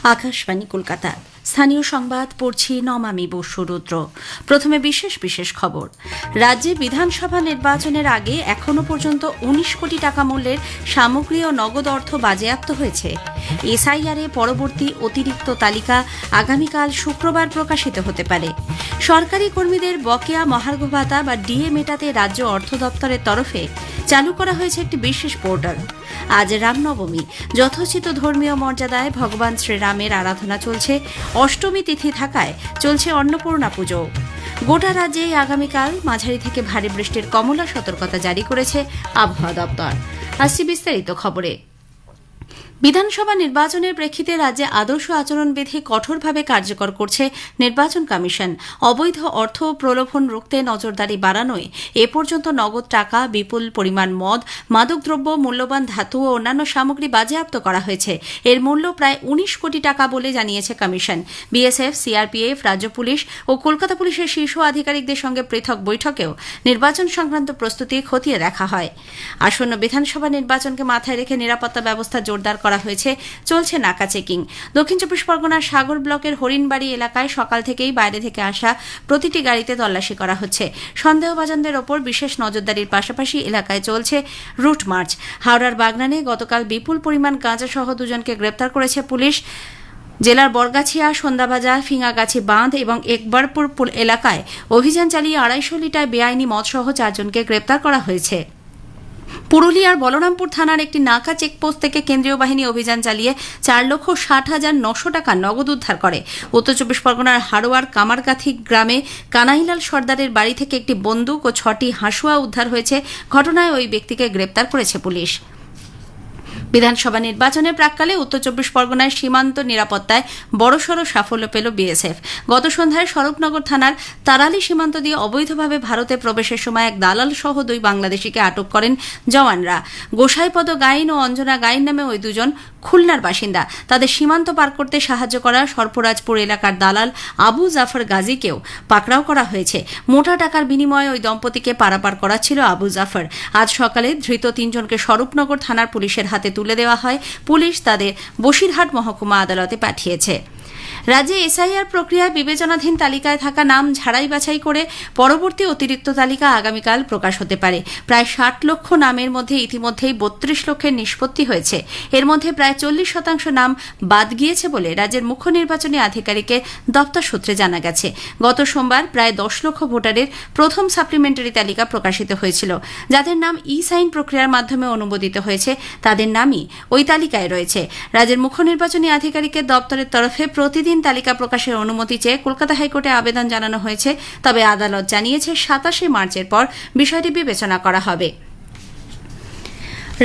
আকাশবাণী কলকাতা। স্থানীয় সংবাদ পড়ছি নমামি বসুরুদ্র। প্রথমে বিশেষ বিশেষ খবর। রাজ্যে বিধানসভা নির্বাচনের আগে এখনও পর্যন্ত ১৯ কোটি টাকা মূল্যের সামগ্রী ও নগদ অর্থ বাজেয়াপ্ত হয়েছে। এসআইআরে পরবর্তী অতিরিক্ত তালিকা আগামীকাল শুক্রবার প্রকাশিত হতে পারে। সরকারি কর্মীদের বকেয়া মহার্ঘ ভাতা বা ডিএ মেটাতে রাজ্য অর্থ দপ্তরের তরফে চালু করা হয়েছে একটি বিশেষ পোর্টাল। আজ রামনবমী। যথোচিত ধর্মীয় মর্যাদায় ভগবান শ্রীরামের আরাধনা চলছে। অষ্টমী তিথি থাকায় চলছে অন্নপূর্ণা পুজো। গোটা রাজ্যে আগামীকাল মাঝারি থেকে ভারী বৃষ্টির কমলা সতর্কতা জারি করেছে আবহাওয়া দপ্তর। আসছি বিস্তারিত খবরে। বিধানসভা নির্বাচনের প্রেক্ষিতে রাজ্যে আদর্শ আচরণবিধি কঠোরভাবে কার্যকর করছে নির্বাচন কমিশন। অবৈধ অর্থ প্রলোভন রুখতে নজরদারি বাড়ানোয় এ পর্যন্ত নগদ টাকা, বিপুল পরিমাণ মদ, মাদকদ্রব্য, মূল্যবান ধাতু ও অন্যান্য সামগ্রী বাজেয়াপ্ত করা হয়েছে। এর মূল্য প্রায় ১৯ কোটি টাকা বলে জানিয়েছে কমিশন। বিএসএফ, সিআরপিএফ, রাজ্য পুলিশ ও কলকাতা পুলিশের শীর্ষ আধিকারিকদের সঙ্গে পৃথক বৈঠকেও নির্বাচন সংক্রান্ত প্রস্তুতি খতিয়ে দেখা হয়। আসন্ন বিধানসভা নির্বাচনকে মাথায় রেখে নিরাপত্তা ব্যবস্থা জোরদার করা হয়েছে। চলছে নাকা চেকিং। দক্ষিণ চব্বিশ পরগনার সাগর ব্লকের হরিণবাড়ি এলাকায় সকাল থেকেই বাইরে থেকে আসা প্রতিটি গাড়িতে তল্লাশি করা হচ্ছে। সন্দেহভাজনদের ওপর বিশেষ নজরদারির পাশাপাশি এলাকায় চলছে রুট মার্চ। হাওড়ার বাগনানে গতকাল বিপুল পরিমাণ গাঁজা সহ দুজনকে গ্রেপ্তার করেছে পুলিশ। জেলার বরগাছিয়া, সন্ধ্যাবাজার, ফিঙাগাছি বাঁধ এবং একবারপুর এলাকায় অভিযান চালিয়ে ২৫০ লিটার বেআইনি মদসহ ৪ জনকে গ্রেপ্তার করা হয়েছে। পুরুলিয়ার বলরামপুর থানার একটি নাকা চেকপোস্ট থেকে কেন্দ্রীয় বাহিনী অভিযান চালিয়ে ৪,৬০,৯০০ টাকা নগদ উদ্ধার করে। উত্তর চব্বিশ পরগনার হাড়োয়ার কামারকাথি গ্রামে কানাইলাল সর্দারের বাড়ি থেকে একটি বন্দুক ও ৬টি হাঁসুয়া উদ্ধার হয়েছে। ঘটনায় ওই ব্যক্তিকে গ্রেপ্তার করেছে পুলিশ। বিধানসভা নির্বাচনের প্রাক্কালে উত্তর চব্বিশ পরগনার সীমান্ত নিরাপত্তায় বড়সড় সাফল্য পেল বিএসএফ। গত সন্ধ্যায় স্বরূপনগর থানার তারালি সীমান্ত দিয়ে অবৈধভাবে ভারতে প্রবেশের সময় এক দালাল সহ ২ বাংলাদেশিকে আটক করেন জওয়ানরা। গোসাইপদ গাইন ও অঞ্জনা গাইন নামে ওই দুজন খুলনার বাসিন্দা। তাদের সীমান্ত পার করতে সাহায্য করা সরফরাজপুর এলাকার দালাল আবু জাফর গাজীকেও পাকড়াও করা হয়েছে। মোটা টাকার বিনিময়ে ওই দম্পতিকে পারাপার করাচ্ছিল আবু জাফর। আজ সকালে ধৃত ৩ জনকে স্বরূপনগর থানার পুলিশের হাতে তুলে দেওয়া হয়। পুলিশ তাদের বসিরহাট মহকুমা আদালতে পাঠিয়েছে। রাজ্যে এসআইআর প্রক্রিয়ায় বিবেচনাধীন তালিকায় থাকা নাম ঝাড়াই বাছাই করে পরবর্তী অতিরিক্ত তালিকা আগামীকাল প্রকাশ হতে পারে। প্রায় ৬০ লক্ষ নামের মধ্যে ইতিমধ্যেই ৩২ লক্ষের নিষ্পত্তি হয়েছে। এর মধ্যে প্রায় ৪০% নাম বাদ গিয়েছে বলে রাজ্যের মুখ্য নির্বাচনী আধিকারিকের দপ্তর সূত্রে জানা গেছে। গত সোমবার প্রায় ১০ লক্ষ ভোটারের প্রথম সাপ্লিমেন্টারি তালিকা প্রকাশিত হয়েছিল। যাদের নাম ই সাইন প্রক্রিয়ার মাধ্যমে অনুমোদিত হয়েছে তাদের নামই ওই তালিকায় রয়েছে। রাজ্যের মুখ্য নির্বাচনী আধিকারিকের দপ্তরের তরফে প্রতিদিন তালিকা প্রকাশের অনুমতি চেয়ে কলকাতা হাইকোর্টে আবেদন জানানো হয়েছে। তবে আদালত জানিয়েছে ২৭শে মার্চের পর বিষয়টি বিবেচনা করা হবে।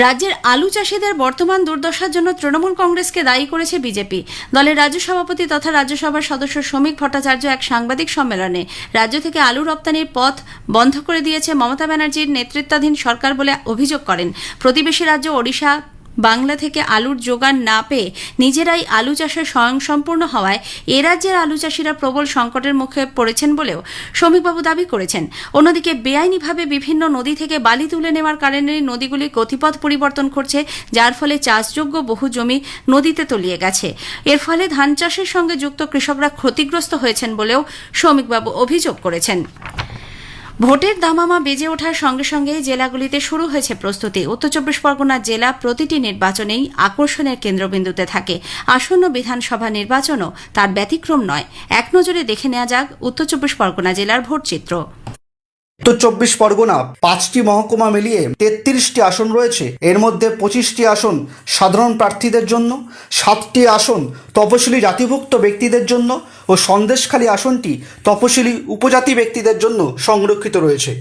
রাজ্যের আলু চাষিদের বর্তমান দুর্দশার জন্য তৃণমূল কংগ্রেসকে দায়ী করেছে বিজেপি। দলের রাজ্য সভাপতি তথা রাজ্যসভার সদস্য শ্রমিক ভট্টাচার্য এক সাংবাদিক সম্মেলনে রাজ্য থেকে আলু রপ্তানির পথ বন্ধ করে দিয়েছে মমতা ব্যানার্জির নেতৃত্বাধীন সরকার বলে অভিযোগ করেন। প্রতিবেশী রাজ্য ওড়িশা বাংলা থেকে আলুর যোগান না পেয়ে নিজেরাই আলু চাষে স্বয়ংসম্পূর্ণ হওয়ায় এ রাজ্যের আলু চাষিরা প্রবল সংকটের মুখে পড়েছেন বলেও শ্রমিকবাবু দাবি করেছেন। অন্যদিকে বেআইনিভাবে বিভিন্ন নদী থেকে বালি তুলে নেওয়ার কারণে নদীগুলি গতিপথ পরিবর্তন করছে, যার ফলে চাষযোগ্য বহু জমি নদীতে তলিয়ে গেছে। এর ফলে ধান চাষের সঙ্গে যুক্ত কৃষকরা ক্ষতিগ্রস্ত হয়েছেন বলেও শ্রমিকবাবু অভিযোগ করেছেন। ভোটের দামামা বেজে ওঠার সঙ্গে সঙ্গে জেলাগুলিতে শুরু হয়েছে প্রস্তুতি। উত্তর চব্বিশ পরগনার জেলা প্রতিটি নির্বাচনেই আকর্ষণের কেন্দ্রবিন্দুতে থাকে। আসন্ন বিধানসভা নির্বাচনও তার ব্যতিক্রম নয়। এক নজরে দেখে নেওয়া যাক উত্তর চব্বিশ পরগনা জেলার ভোটচিত্র। উত্তর চব্বিশ পরগনা ৫টি মহকুমা মিলিয়ে ৩৩টি আসন রয়েছে। এর মধ্যে ২৫টি আসন সাধারণ প্রার্থীদের জন্য, ৭টি আসন তপশিলি জাতিভুক্ত ব্যক্তিদের জন্য ও সন্দেশখালী আসনটি তপশিলি উপজাতি ব্যক্তিদের জন্য সংরক্ষিত রয়েছে।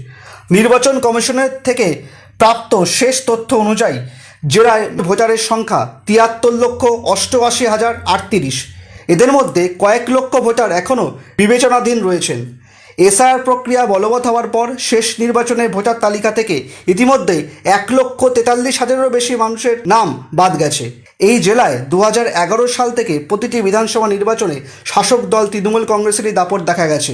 নির্বাচন কমিশনের থেকে প্রাপ্ত শেষ তথ্য অনুযায়ী জেলায় ভোটারের সংখ্যা ৭৩,৮৮,০৩৮। এদের মধ্যে কয়েক লক্ষ ভোটার এখনও বিবেচনাধীন রয়েছেন। এসআইআর প্রক্রিয়া বলবৎ হওয়ার পর শেষ নির্বাচনের ভোটার তালিকা থেকে ইতিমধ্যে ১,৪৩,০০০-এরও বেশি মানুষের নাম বাদ গেছে। এই জেলায় 2011 সাল থেকে প্রতিটি বিধানসভা নির্বাচনে শাসক দল তৃণমূল কংগ্রেসেরই দাপট দেখা গেছে।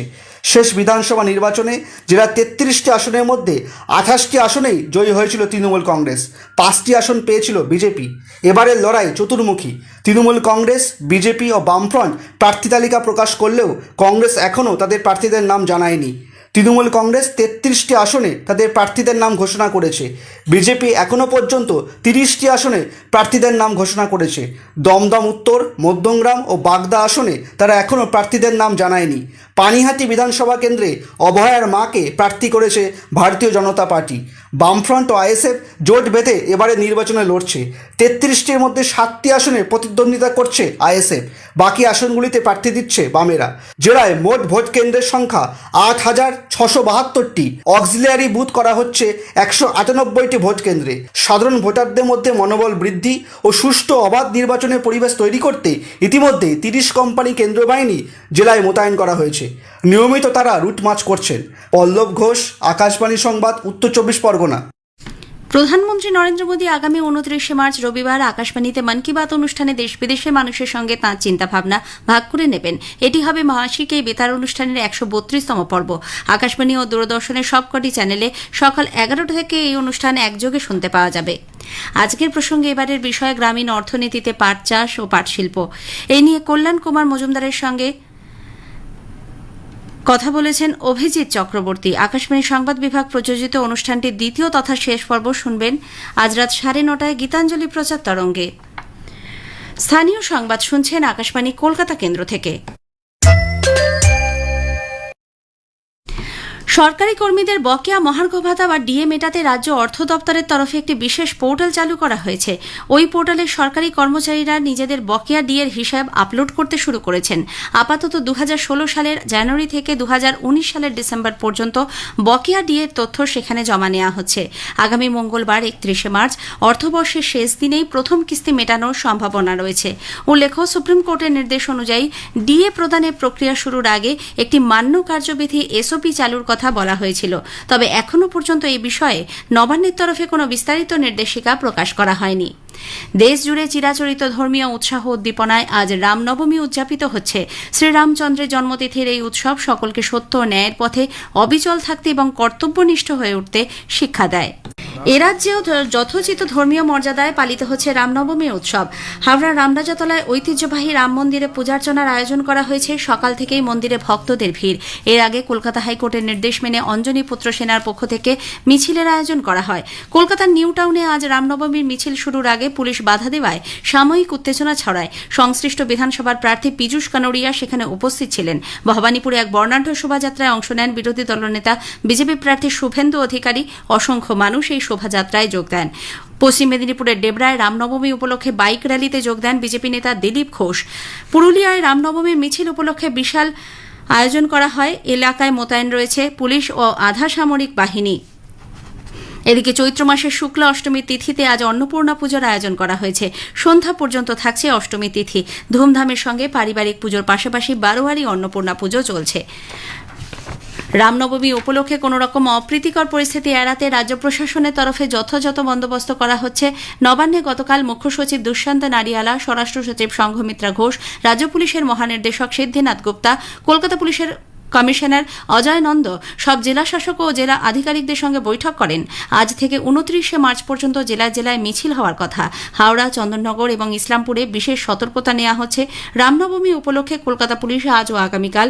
শেষ বিধানসভা নির্বাচনে জেলার 33টি আসনের মধ্যে 28টি আসনেই জয়ী হয়েছিল তৃণমূল কংগ্রেস, 5টি আসন পেয়েছিল বিজেপি। এবারের লড়াই চতুর্মুখী। তৃণমূল কংগ্রেস, বিজেপি ও বামফ্রন্ট প্রার্থী তালিকা প্রকাশ করলেও কংগ্রেস এখনও তাদের প্রার্থীদের নাম জানায়নি। তৃণমূল কংগ্রেস 33টি আসনে তাদের প্রার্থীদের নাম ঘোষণা করেছে। বিজেপি এখনও পর্যন্ত 30টি আসনে প্রার্থীদের নাম ঘোষণা করেছে। দমদম উত্তর, মধ্যমগ্রাম ও বাগদা আসনে তারা এখনও প্রার্থীদের নাম জানায়নি। পানিহাটি বিধানসভা কেন্দ্রে অভয়ার মাকে প্রার্থী করেছে ভারতীয় জনতা পার্টি। বামফ্রন্ট ও আইএসএফ জোট বেঁধে এবারে নির্বাচনে লড়ছে। 33টির মধ্যে 7টি আসনে প্রতিদ্বন্দ্বিতা করছে আইএসএফ, বাকি আসনগুলিতে প্রার্থী দিচ্ছে বামেরা। জেলায় মোট ভোট কেন্দ্রের সংখ্যা 8,672টি। অক্সিলিয়ারি বুথ করা হচ্ছে 198টি ভোট কেন্দ্রে। সাধারণ ভোটারদের মধ্যে মনোবল বৃদ্ধি ও সুষ্ঠু অবাধ নির্বাচনের পরিবেশ তৈরি করতে ইতিমধ্যে 30 কোম্পানি কেন্দ্রীয় বাহিনী জেলায় মোতায়েন করা হয়েছে। নিয়মিত তারা রুট মার্চ করছেন। পল্লব ঘোষ, আকাশবাণী সংবাদ, উত্তর 24 পরগনা। প্রধানমন্ত্রী নরেন্দ্র মোদী আগামী 29 মার্চ রবিবার আকাশবাণীতে মন কি বাত অনুষ্ঠানে দেশ বিদেশের মানুষের সঙ্গে তাঁর চিন্তাভাবনা ভাগ করে নেবেন। এটি হবে মাসিক এই বেতার অনুষ্ঠানের 132তম পর্ব। আকাশবাণী ও দূরদর্শনের সবকটি চ্যানেলে সকাল 11টা থেকে এই অনুষ্ঠান একযোগে শুনতে পাওয়া যাবে। আজকের প্রসঙ্গে এবারের বিষয় গ্রামীণ অর্থনীতিতে পাট চাষ ও পাট শিল্প। এই নিয়ে কল্যাণ কুমার মজুমদারের সঙ্গে কথা বলেছেন অভিজিৎ চক্রবর্তী। আকাশবাণী সংবাদ বিভাগ প্রযোজিত অনুষ্ঠানটির দ্বিতীয় তথা শেষ পর্ব শুনবেন আজ রাত 9:30 গীতাঞ্জলি প্রচার তরঙ্গে। স্থানীয় সংবাদ শুনছেন আকাশবাণী কলকাতা কেন্দ্র থেকে। সরকারি কর্মীদের বকেয়া মহার্ঘ ভাতা বা ডিএ মেটাতে রাজ্য অর্থ দপ্তরের তরফে একটি বিশেষ পোর্টাল চালু করা হয়েছে। ওই পোর্টালে সরকারি কর্মচারীরা নিজেদের বকেয়া ডিএর হিসাব আপলোড করতে শুরু করেছেন। আপাতত 2016 সালের জানুয়ারি থেকে 2019 সালের ডিসেম্বর পর্যন্ত বকেয়া ডিএর তথ্য সেখানে জমা নেওয়া হচ্ছে। আগামী মঙ্গলবার 31 মার্চ অর্থবর্ষের শেষ দিনেই প্রথম কিস্তি মেটানোর সম্ভাবনা রয়েছে। উল্লেখ্য, সুপ্রিম কোর্টের নির্দেশ অনুযায়ী ডিএ প্রদানের প্রক্রিয়া শুরুর আগে একটি মান্য কার্যবিধি এসওপি চালুর কথা বলা হয়েছিল। তবে এখনও পর্যন্ত এই বিষয়ে নবান্নের তরফে কোনো বিস্তারিত নির্দেশিকা প্রকাশ করা হয়নি। দেশ জুড়ে চিরাচরিত ধর্মীয় উৎসাহ উদ্দীপনায় আজ রামনবমী উদযাপিত হচ্ছে। শ্রীরামচন্দ্রের জন্মতিথির এই উৎসব সকলকে সত্য ও ন্যায়ের পথে অবিচল থাকতে এবং কর্তব্যনিষ্ঠ হয়ে উঠতে শিক্ষা দেয়। এ রাজ্যেও যথোচিত ধর্মীয় মর্যাদায় পালিত হচ্ছে রামনবমী উৎসব। হাওড়ার রামরাজাতলায় ঐতিহ্যবাহী রাম মন্দিরে পূজার্চনার আয়োজন করা হয়েছে। সকাল থেকেই মন্দিরে ভক্তদের ভিড়। এর আগে কলকাতা হাইকোর্টের নির্দেশ মেনে অঞ্জনী পুত্র সেনার পক্ষ থেকে মিছিলের আয়োজন করা হয়। কলকাতার নিউ টাউনে আজ রামনবমীর মিছিল শুরুর আগে পুলিশ বাধা দেওয়ায় সাময়িক উত্তেজনা ছড়ায়। সংশ্লিষ্ট বিধানসভার প্রার্থী পীযূষ কানোরিয়া সেখানে উপস্থিত ছিলেন। ভবানীপুরে এক বর্ণাঢ্য শোভাযাত্রায় অংশ নেন বিরোধী দলনেতা বিজেপি প্রার্থী শুভেন্দু অধিকারী। অসংখ্য মানুষ এই শোভাযাত্রায় যোগ দেন। পশ্চিম মেদিনীপুরের ডেবরায় রামনবমী উপলক্ষে বাইক র্যালিতে যোগ দেন বিজেপি নেতা দিলীপ ঘোষ। পুরুলিয়ায় রামনবমীর মিছিল উপলক্ষে বিশাল আয়োজন করা হয়। এলাকায় মোতায়েন রয়েছে পুলিশ ও আধা সামরিক বাহিনী। এদিকে চৈত্র মাসের শুক্লা অষ্টমীর তিথিতে আজ অন্নপূর্ণা পুজোর আয়োজন করা হয়েছে। সন্ধ্যা পর্যন্ত থাকছে অষ্টমী তিথি। ধুমধামের সঙ্গে পারিবারিক পুজোর পাশাপাশি বারোয়ারি অন্নপূর্ণা পুজো চলছে। রামনবমী উপলক্ষে কোন রকম অপ্রীতিকর পরিস্থিতি এড়াতে রাজ্য প্রশাসনের তরফে যথাযথ বন্দোবস্ত করা হচ্ছে। নবান্নে গতকাল মুখ্য সচিব দুষ্যন্ত নারিয়ালা, স্বরাষ্ট্র সচিব সংঘমিত্রা ঘোষ, রাজ্য পুলিশের মহানির্দেশক সিদ্ধিনাথ গুপ্তা, কলকাতা পুলিশের কমিশনার অজয় নন্দ সব জেলা শাসক ও জেলা আধিকারিকদের সঙ্গে বৈঠক করেন। আজ থেকে 29 মার্চ পর্যন্ত জেলায় জেলায় মিছিল হওয়ার কথা। হাওড়া, চন্দননগর এবং ইসলামপুরে বিশেষ সতর্কতা নেওয়া হচ্ছে। রামনবমী উপলক্ষে কলকাতা পুলিশ আজ ও আগামীকাল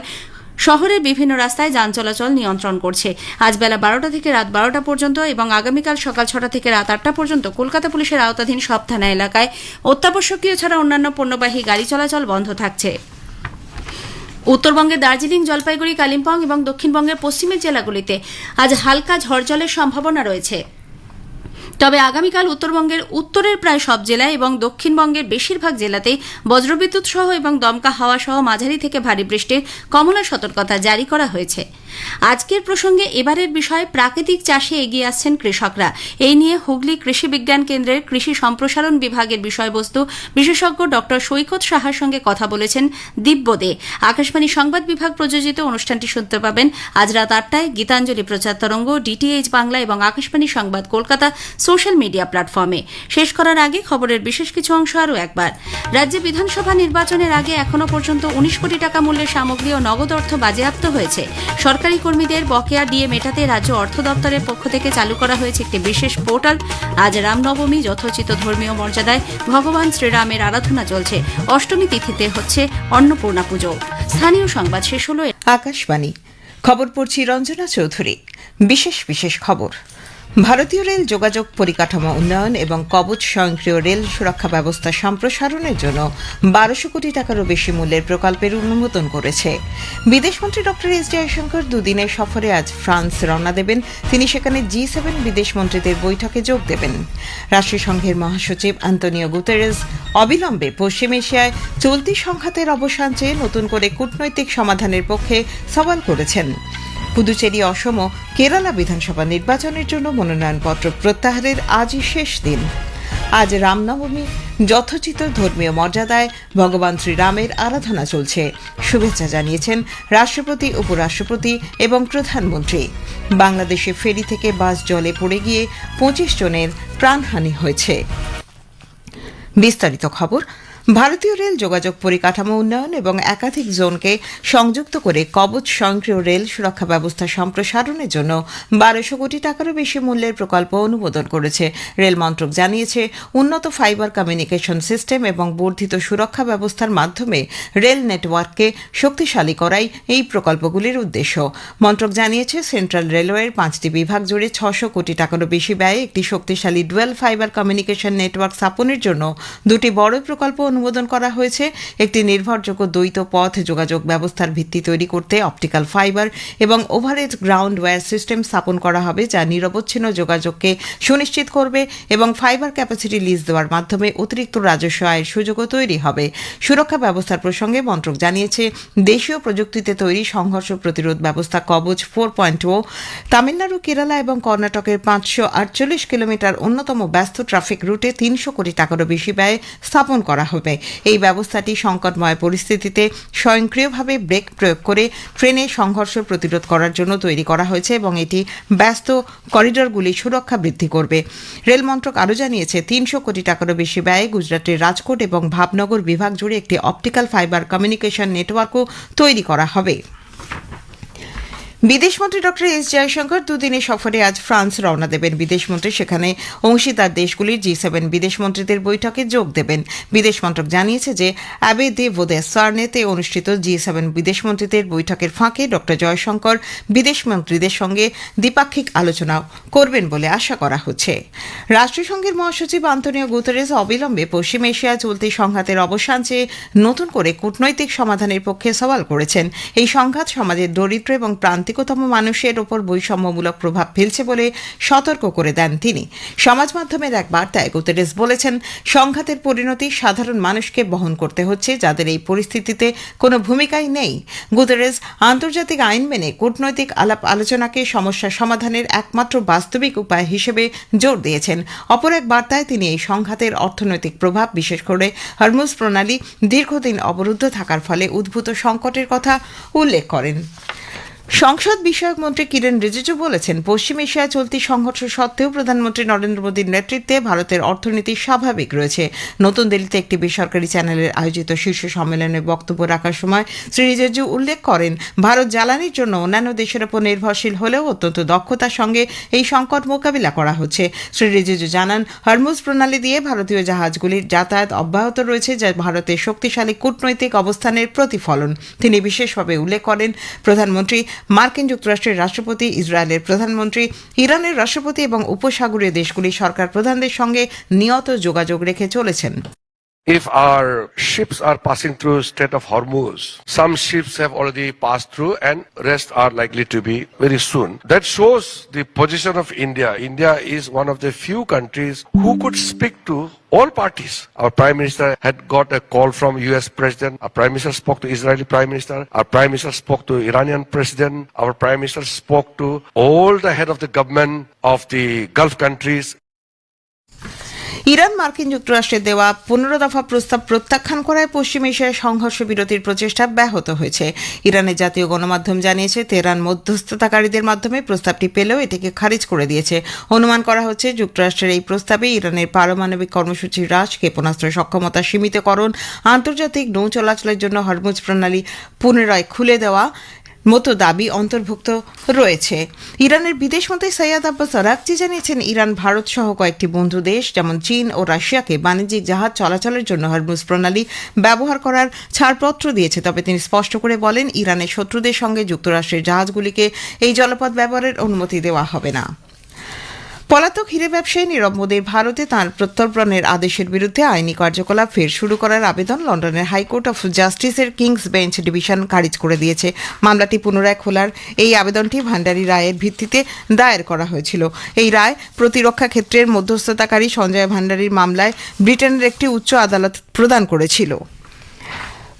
শহরের বিভিন্ন রাস্তায় যান চলাচল নিয়ন্ত্রণ করছে। আজ বেলা 12টা থেকে রাত 12টা পর্যন্ত এবং আগামীকাল সকাল 6টা থেকে রাত 8টা পর্যন্ত কলকাতা পুলিশের আওতাধীন সব থানা এলাকায় অত্যাবশ্যকীয় ছাড়া অন্যান্য পণ্যবাহী গাড়ি চলাচল বন্ধ থাকছে। উত্তরবঙ্গের দার্জিলিং, জলপাইগুড়ি, কালিম্পং এবং দক্ষিণবঙ্গের পশ্চিমের জেলাগুলিতে আজ হালকা ঝড় জলের সম্ভাবনা রয়েছে। তবে আগামীকাল উত্তরবঙ্গের উত্তরের প্রায় সব জেলায় এবং দক্ষিণবঙ্গের বেশিরভাগ জেলাতেই বজ্রবিদ্যুৎ সহ এবং দমকা হাওয়া সহ মাঝারি থেকে ভারী বৃষ্টির কমলা সতর্কতা জারি করা হয়েছে। আজকের প্রসঙ্গে এবারের বিষয় প্রাকৃতিক চাষে এগিয়ে আসছেন কৃষকরা। এই নিয়ে হুগলি কৃষি বিজ্ঞান কেন্দ্রের কৃষি সম্প্রসারণ বিভাগের বিষয়বস্তু বিশেষজ্ঞ ডক্টর সৈকত সাহার সঙ্গে কথা বলেছেন দিব্য দে। আকাশবাণী সংবাদ বিভাগ প্রযোজিত অনুষ্ঠানটি শুনতে পাবেন আজ রাত 8টায় গীতাঞ্জলি প্রচার তরঙ্গ, ডিটিএইচ বাংলা এবং আকাশবাণী সংবাদ কলকাতা সোশ্যাল মিডিয়া প্ল্যাটফর্মে। শেষ করার আগে খবরের বিশেষ কিছু অংশ আরও একবার। রাজ্যে বিধানসভা নির্বাচনের আগে এখনো পর্যন্ত 19 কোটি টাকা মূল্যের সামগ্রী ও নগদ অর্থ বাজেয়াপ্ত হয়েছে। সরকারি কর্মীদের বকেয়া ডিএ মেটাতে রাজ্য অর্থ দপ্তরের পক্ষ থেকে চালু করা হয়েছে একটি বিশেষ পোর্টাল। আজ রামনবমী, যথোচিত ধর্মীয় মর্যাদায় ভগবান শ্রীরামের আরাধনা চলছে। অষ্টমী তিথিতে হচ্ছে অন্নপূর্ণা পুজো। স্থানীয় সংবাদ শেষ হল। আকাশবাণী খবর পড়ছি রঞ্জনা চৌধুরী। বিশেষ খবর। ভারতীয় রেল যোগাযোগ পরিকাঠামো উন্নয়ন এবং কবচ স্বয়ংক্রিয় রেল সুরক্ষা ব্যবস্থা সম্প্রসারণের জন্য 1200 কোটি টাকারও বেশি মূল্যের প্রকল্পের অনুমোদন করেছে। বিদেশমন্ত্রী ডক্টর এস জয়শঙ্কর দুদিনের সফরে আজ ফ্রান্স রওনা দেবেন। তিনি সেখানে G7 বিদেশমন্ত্রীদের বৈঠকে যোগ দেবেন। রাষ্ট্রসংঘের মহাসচিব আন্তোনিও গুতেরেস অবিলম্বে পশ্চিম এশিয়ায় চলতি সংঘাতের অবসান চেয়ে নতুন করে কূটনৈতিক সমাধানের পক্ষে সওয়াল করেছেন। পুদুচেরি, অসম ও কেরালা বিধানসভা নির্বাচনের জন্য মনোনয়নপত্র প্রত্যাহারের আজই শেষ দিন। আজ রামনবমী, যথোচিত ধর্মীয় মর্যাদায় ভগবান শ্রীরামের আরাধনা চলছে। শুভেচ্ছা জানিয়েছেন রাষ্ট্রপতি, উপরাষ্ট্রপতি এবং প্রধানমন্ত্রী। বাংলাদেশে ফেরি থেকে বাস জলে পড়ে গিয়ে 25 জনের প্রাণহানি হয়েছে। বিস্তারিত খবর। ভারতীয় রেল যোগাযোগ পরিকাঠামো উন্নয়ন এবং একাধিক জোনকে সংযুক্ত করে কবচ স্বয়ংক্রিয় রেল সুরক্ষা ব্যবস্থা সম্প্রসারণের জন্য 1200 কোটি টাকারও বেশি মূল্যের প্রকল্প অনুমোদন করেছে। রেল মন্ত্রক জানিয়েছে, উন্নত ফাইবার কমিউনিকেশন সিস্টেম এবং বর্ধিত সুরক্ষা ব্যবস্থার মাধ্যমে রেল নেটওয়ার্ককে শক্তিশালী করাই এই প্রকল্পগুলির উদ্দেশ্য। মন্ত্রক জানিয়েছে, সেন্ট্রাল রেলওয়ের 5টি বিভাগ জুড়ে 600 কোটি টাকারও বেশি ব্যয়ে একটি শক্তিশালী ডুয়েল ফাইবার কমিউনিকেশন নেটওয়ার্ক স্থাপনের জন্য 2টি বড় প্রকল্প অনুমোদন করা হয়েছে। একটি নির্ভরযোগ্য দ্বৈত পথ যোগাযোগ ব্যবস্থার ভিত্তি তৈরি করতে অপটিক্যাল ফাইবার এবং ওভারহেড গ্রাউন্ড ওয়্যার সিস্টেম স্থাপন করা হবে, যা নিরবচ্ছিন্ন যোগাযোগকে সুনিশ্চিত করবে এবং ফাইবার ক্যাপাসিটি লিজ দেওয়ার মাধ্যমে অতিরিক্ত রাজস্ব আয়ের সুযোগও তৈরি হবে। সুরক্ষা ব্যবস্থার প্রসঙ্গে মন্ত্রক জানিয়েছে, দেশীয় প্রযুক্তিতে তৈরি সংঘর্ষ প্রতিরোধ ব্যবস্থা কবচ 4.0 তামিলনাড়ু, কেরালা এবং কর্ণাটকের 548 কিলোমিটার অন্যতম ব্যস্ত ট্রাফিক রুটে 300 কোটি টাকারও বেশি ব্যয়ে স্থাপন করা হবে। এই ব্যবস্থাটি সংকটময় পরিস্থিতিতে স্বয়ংক্রিয়ভাবে ব্রেক প্রয়োগ করে ট্রেনে সংঘর্ষ প্রতিরোধ করার জন্য তৈরি করা হয়েছে এবং এটি ব্যস্ত করিডোরগুলি সুরক্ষা বৃদ্ধি করবে। রেল মন্ত্রক আরও জানিয়েছে, 300 কোটি টাকারও বেশি ব্যয়ে গুজরাটের রাজকোট এবং ভাবনগর বিভাগ জুড়ে একটি অপটিক্যাল ফাইবার কমিউনিকেশন নেটওয়ার্কও তৈরি করা হবে। বিদেশমন্ত্রী ডক্টর এস জয়শঙ্কর দুদিনের সফরে আজ ফ্রান্স রওনা দেবেন। বিদেশমন্ত্রী সেখানে অংশীদার দেশগুলির G7 বিদেশমন্ত্রীদের বৈঠকে যোগ দেবেন। বিদেশ মন্ত্রক জানিয়েছে যে অ্যাবে দে ভোদেস সার্নেতে অনুষ্ঠিত G7 বিদেশমন্ত্রীদের বৈঠকের ফাঁকে ডক্টর জয়শঙ্কর বিদেশমন্ত্রীদের সঙ্গে দ্বিপাক্ষিক আলোচনাও করবেন বলে আশা করা হচ্ছে। রাষ্ট্রসংঘের মহাসচিব আন্তোনিও গুতেরেস অবিলম্বে পশ্চিম এশিয়া চলতি সংঘাতের অবসান চেয়ে নতুন করে কূটনৈতিক সমাধানের পক্ষে সওয়াল করেছেন। এই সংঘাত সমাজের দরিদ্র এবং প্রান্তিকতম মানুষের ওপর বৈষম্যমূলক প্রভাব ফেলছে বলে সতর্ক করে দেন তিনি। সমাজ মাধ্যমের এক বার্তায় গুতেরেস বলেছেন, সংঘাতের পরিণতি সাধারণ মানুষকে বহন করতে হচ্ছে, যাদের এই পরিস্থিতিতে কোনো ভূমিকাই নেই। গুতেরেস আন্তর্জাতিক আইন মেনে কূটনৈতিক আলাপ আলোচনাকে সমস্যা সমাধানের একমাত্র বাস্তবিক উপায় হিসেবে জোর দিয়েছেন। অপর এক বার্তায় তিনি এই সংঘাতের অর্থনৈতিক প্রভাব, বিশেষ করে হরমুজ প্রণালী দীর্ঘদিন অবরুদ্ধ থাকার ফলে উদ্ভূত সংকটের কথা উল্লেখ করেন। সংসদ বিষয়ক মন্ত্রী কিরেন রিজিজু বলেছেন, পশ্চিম এশিয়ায় চলতি সংঘর্ষ সত্ত্বেও প্রধানমন্ত্রী নরেন্দ্র মোদীর নেতৃত্বে ভারতের অর্থনীতি স্বাভাবিক রয়েছে। নতুন দিল্লিতে একটি বেসরকারি চ্যানেলের আয়োজিত শীর্ষ সম্মেলনে বক্তব্য রাখার সময় শ্রী রিজিজু উল্লেখ করেন, ভারত জ্বালানির জন্য অন্যান্য দেশের উপর নির্ভরশীল হলেও অত্যন্ত দক্ষতার সঙ্গে এই সংকট মোকাবিলা করা হচ্ছে। শ্রী রিজিজু জানান, হরমুজ প্রণালী দিয়ে ভারতীয় জাহাজগুলির যাতায়াত অব্যাহত রয়েছে, যা ভারতের শক্তিশালী কূটনৈতিক অবস্থানের প্রতিফলন। তিনি বিশেষভাবে উল্লেখ করেন, প্রধানমন্ত্রী মার্কিন যুক্তরাষ্ট্রের রাষ্ট্রপতি, ইসরায়েলের প্রধানমন্ত্রী, ইরানের রাষ্ট্রপতি এবং উপসাগরীয় দেশগুলির সরকার প্রধানদের সঙ্গে নিয়ত যোগাযোগ রেখে চলেছেন। If our ships are passing through Strait of Hormuz, some ships have already passed through and rest are likely to be very soon. That shows the position of India. India is one of the few countries who could speak to all parties. Our Prime Minister had got a call from US President. Our Prime Minister spoke to Israeli Prime Minister. Our Prime Minister spoke to Iranian President. Our Prime Minister spoke to all the head of the government of the Gulf countries. Iran মার্কিন যুক্তরাষ্ট্রের দেওয়া 15 দফা প্রস্তাব প্রত্যাখ্যান করায় পশ্চিম এশিয়ায় সংঘর্ষ বিরতির প্রচেষ্টা ব্যাহত হয়েছে। ইরানের জাতীয় গণমাধ্যম জানিয়েছে তেহরান মধ্যস্থতাকারীদের মাধ্যমে প্রস্তাবটি পেলেও এটিকে খারিজ করে দিয়েছে। অনুমান করা হচ্ছে যুক্তরাষ্ট্রের এই প্রস্তাবে ইরানের পারমাণবিক কর্মসূচি হ্রাস, ক্ষেপণাস্ত্র সক্ষমতা সীমিতকরণ, আন্তর্জাতিক নৌ চলাচলের জন্য হরমুজ প্রণালী পুনরায় খুলে দেওয়া মতো দাবি অন্তর্ভুক্ত রয়েছে। ইরানের বিদেশমন্ত্রী সৈয়দ আব্বাস আরাকচি জানিয়েছেন ইরান ভারত সহ কয়েকটি বন্ধু দেশ যেমন চীন ও রাশিয়াকে বাণিজ্যিক জাহাজ চলাচলের জন্য হরমুজ প্রণালী ব্যবহার করার ছাড়পত্র দিয়েছে। তবে তিনি স্পষ্ট করে বলেন ইরানের শত্রুদের সঙ্গে যুক্তরাষ্ট্রের জাহাজগুলিকে এই জলপথ ব্যবহারের অনুমতি দেওয়া হবে না। পলাতক হিরে ব্যবসায়ী নীরব মোদীর ভারতে তাঁর প্রত্যর্পণের আদেশের বিরুদ্ধে আইনি কার্যকলাপ ফের শুরু করার আবেদন লন্ডনের হাইকোর্ট অফ জাস্টিসের কিংস বেঞ্চ ডিভিশন খারিজ করে দিয়েছে। মামলাটি পুনরায় খোলার এই আবেদনটি ভান্ডারী রায়ের ভিত্তিতে দায়ের করা হয়েছিল। এই রায় প্রতিরক্ষা ক্ষেত্রের মধ্যস্থতাকারী সঞ্জয় ভান্ডারীর মামলায় ব্রিটেনের একটি উচ্চ আদালত প্রদান করেছিল।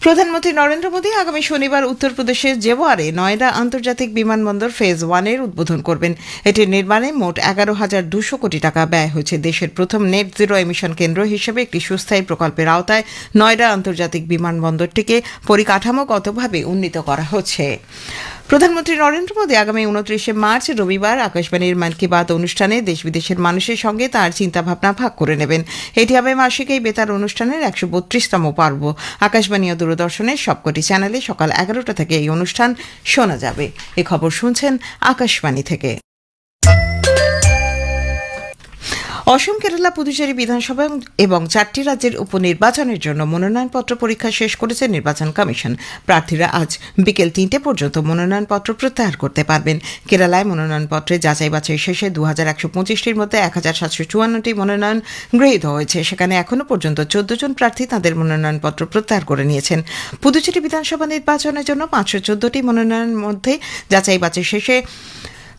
প্রধানমন্ত্রী নরেন্দ্র মোদী আগামী শনিবার উত্তরপ্রদেশের জেওয়ারে নয়ডা আন্তর্জাতিক বিমানবন্দর ফেজ 1-এর উদ্বোধন করবেন। এটির নির্মাণে মোট 11,200 কোটি টাকা ব্যয় হয়েছে। দেশের প্রথম নেট জিরো এমিশন কেন্দ্র হিসেবে একটি সুস্থায়ী প্রকল্পের আওতায় নয়ডা আন্তর্জাতিক বিমানবন্দরটিকে পরিকাঠামোগতভাবে উন্নীত করা হচ্ছে। প্রধানমন্ত্রী নরেন্দ্র মোদী আগামী 29 মার্চ রবিবার আকাশবাণীর মন কি বাত অনুষ্ঠানে দেশ বিদেশের মানুষের সঙ্গে তাঁর চিন্তাভাবনা ভাগ করে নেবেন। এটি হবে মাসিক এই বেতার অনুষ্ঠানের 132তম পর্ব। আকাশবাণী ও দূরদর্শনের সবকটি চ্যানেলে সকাল 11টা থেকে এই অনুষ্ঠান শোনা যাবে। এই খবর শুনছেন আকাশবাণী থেকে। অসম, কেরালা, পুদুচেরি বিধানসভা এবং 4টি রাজ্যের উপনির্বাচনের জন্য মনোনয়নপত্র পরীক্ষা শেষ করেছে নির্বাচন কমিশন। প্রার্থীরা আজ বিকেল 3টে পর্যন্ত মনোনয়নপত্র প্রত্যাহার করতে পারবেন। কেরালায় মনোনয়নপত্রে যাচাই বাছাই শেষে 2125টির মধ্যে 1754টি মনোনয়ন গৃহীত হয়েছে। সেখানে এখনও পর্যন্ত 14 জন প্রার্থী তাঁদের মনোনয়নপত্র প্রত্যাহার করে নিয়েছেন। পুদুচেরি বিধানসভা নির্বাচনের জন্য 514টি মনোনয়নের মধ্যে যাচাই বাছাই শেষে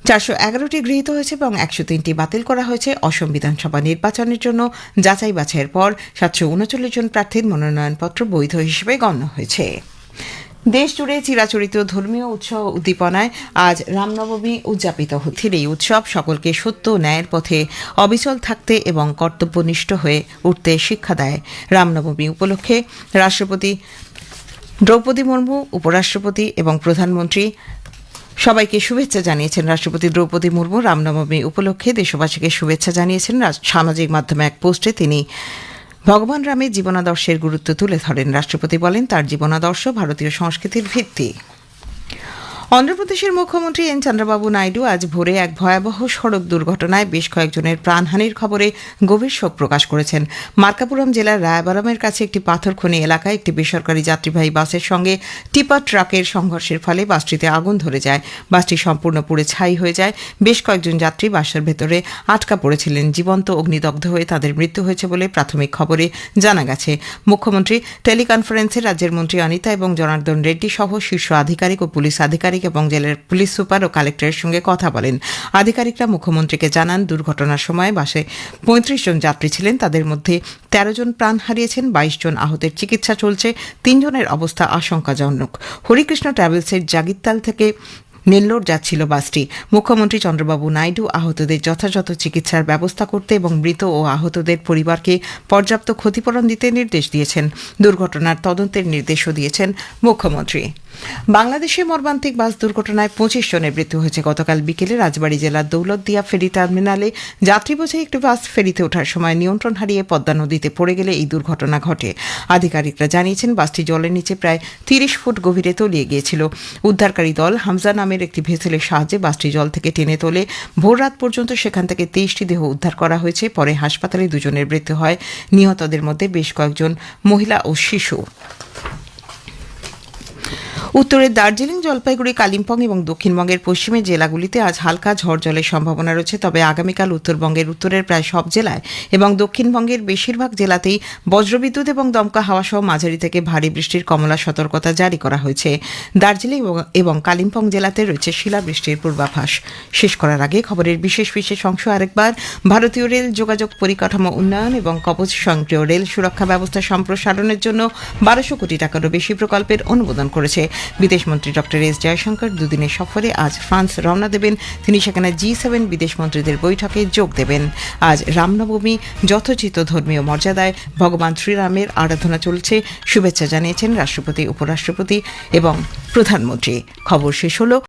411টি গৃহীত হয়েছে এবং 103টি বাতিল করা হয়েছে। অসম বিধানসভা নির্বাচনের জন্য যাচাই বাছাইয়ের পর 739 জন প্রার্থীর মনোনয়নপত্র বৈধ হিসেবে গণ্য হয়েছে। দেশ জুড়ে চিরাচরিত ধর্মীয় উৎসব উদ্দীপনায় আজ রামনবমী উদযাপিত হচ্ছে। এই উৎসব সকলকে সত্য ও ন্যায়ের পথে অবিচল থাকতে এবং কর্তব্যনিষ্ঠ হয়ে উঠতে শিক্ষা দেয়। রামনবমী উপলক্ষে রাষ্ট্রপতি দ্রৌপদী মুর্মু, উপরাষ্ট্রপতি এবং প্রধানমন্ত্রী সবাইকে শুভেচ্ছা জানিয়েছেন। রাষ্ট্রপতি দ্রৌপদী মুর্মু রামনবমী উপলক্ষে দেশবাসীকে শুভেচ্ছা জানিয়েছেন। সামাজিক মাধ্যমে এক পোস্টে তিনি ভগবান রামের জীবনাদর্শের গুরুত্ব তুলে ধরেন। রাষ্ট্রপতি বলেন তার জীবনাদর্শ ভারতীয় সংস্কৃতির ভিত্তি। অন্ধ্রপ্রদেশের মুখ্যমন্ত্রী এন চন্দ্রবাবু নাইডু আজ ভোরে এক ভয়াবহ সড়ক দুর্ঘটনায় বেশ কয়েকজনের প্রাণহানির খবরে গভীর শোক প্রকাশ করেছেন। মার্কাপুরম জেলার রায়বারামের কাছে একটি পাথর খনি এলাকায় একটি বেসরকারি যাত্রীবাহী বাসের সঙ্গে টিপার ট্রাকের সংঘর্ষের ফলে বাসটিতে আগুন ধরে যায়। বাসটি সম্পূর্ণ পুড়ে ছাই হয়ে যায়। বেশ কয়েকজন যাত্রী বাসের ভেতরে আটকা পড়েছিলেন। জীবন্ত অগ্নিদগ্ধ হয়ে তাদের মৃত্যু হয়েছে বলে প্রাথমিক খবরে জানা গেছে। মুখ্যমন্ত্রী টেলিকনফারেন্সে রাজ্যের মন্ত্রী অনিতা এবং জনার্দন রেড্ডি সহ শীর্ষ আধিকারিক ও পুলিশ আধিকারিক এবং জেলার পুলিশ সুপার ও কালেক্টরের সঙ্গে কথা বলেন। আধিকারিকরা মুখ্যমন্ত্রীকে জানান দুর্ঘটনার সময় বাসে 35 জন যাত্রী ছিলেন। তাদের মধ্যে 13 জন প্রাণ হারিয়েছেন, 22 জন আহতের চিকিৎসা চলছে। 3 জনের অবস্থা আশঙ্কাজনক। হরিকৃষ্ণ ট্রাভেলসের জাগিরতাল থেকে নেল্লোর যাচ্ছিল বাসটি। মুখ্যমন্ত্রী চন্দ্রবাবু নাইডু আহতদের যথাযথ চিকিৎসার ব্যবস্থা করতে এবং মৃত ও আহতদের পরিবারকে পর্যাপ্ত ক্ষতিপূরণ দিতে নির্দেশ দিয়েছেন। দুর্ঘটনার তদন্তের নির্দেশও দিয়েছেন মুখ্যমন্ত্রী। বাংলাদেশে মর্মান্তিক বাস দুর্ঘটনায় 25 জনের মৃত্যু হয়েছে। গতকাল বিকেলে রাজবাড়ী জেলার দৌলতদিয়া ফেরি টার্মিনালে যাত্রী বোঝাই একটি বাস ফেরিতে ওঠার সময় নিয়ন্ত্রণ হারিয়ে পদ্মা নদীতে পড়ে গেলে এই দুর্ঘটনা ঘটে। আধিকারিকরা জানিয়েছেন বাসটি জলের নিচে প্রায় 30 ফুট গভীরে তলিয়ে গিয়েছিল। উদ্ধারকারী দল হামজা নামের একটি ভেসেলের সাহায্যে বাসটি জল থেকে টেনে তোলে। ভোররাত পর্যন্ত সেখান থেকে 23টি দেহ উদ্ধার করা হয়েছে। পরে হাসপাতালে 2 জনের মৃত্যু হয়। নিহতদের মধ্যে বেশ কয়েকজন মহিলা ও শিশু। উত্তরের দার্জিলিং, জলপাইগুড়ি, কালিম্পং এবং দক্ষিণবঙ্গের পশ্চিমের জেলাগুলিতে আজ হালকা ঝড় জলের সম্ভাবনা রয়েছে, তবে আগামীকাল উত্তরবঙ্গের উত্তরের প্রায় সব জেলায় এবং দক্ষিণবঙ্গের বেশিরভাগ জেলাতেই বজ্রবিদ্যুৎ এবং দমকা হাওয়া সহ মাঝারি থেকে ভারী বৃষ্টির কমলা সতর্কতা জারি করা হয়েছে। দার্জিলিং এবং কালিম্পং জেলাতে রয়েছে শিলাবৃষ্টির পূর্বাভাস। শেষ করার আগে খবরের বিশেষ অংশ আরেকবার। ভারতীয় রেল যোগাযোগ পরিকাঠামো উন্নয়ন এবং কবচ স্বয়ংক্রিয় রেল সুরক্ষা ব্যবস্থা সম্প্রসারণের জন্য 1200 কোটি টাকারও বেশি প্রকল্পের অনুমোদন করেছে। বিদেশমন্ত্রী ডক্টর এস জয়শঙ্কর দুদিনের সফরে আজ ফ্রান্স রওনা দেবেন। তিনি সেখানে G7 বিদেশমন্ত্রীদের বৈঠকে যোগ দেবেন। আজ রামনবমী, যথোচিত ধর্মীয় মর্যাদায় ভগবান শ্রীরামের আরাধনা চলছে। শুভেচ্ছা জানিয়েছেন রাষ্ট্রপতি, উপরাষ্ট্রপতি এবং প্রধানমন্ত্রী। খবর শেষ হলো।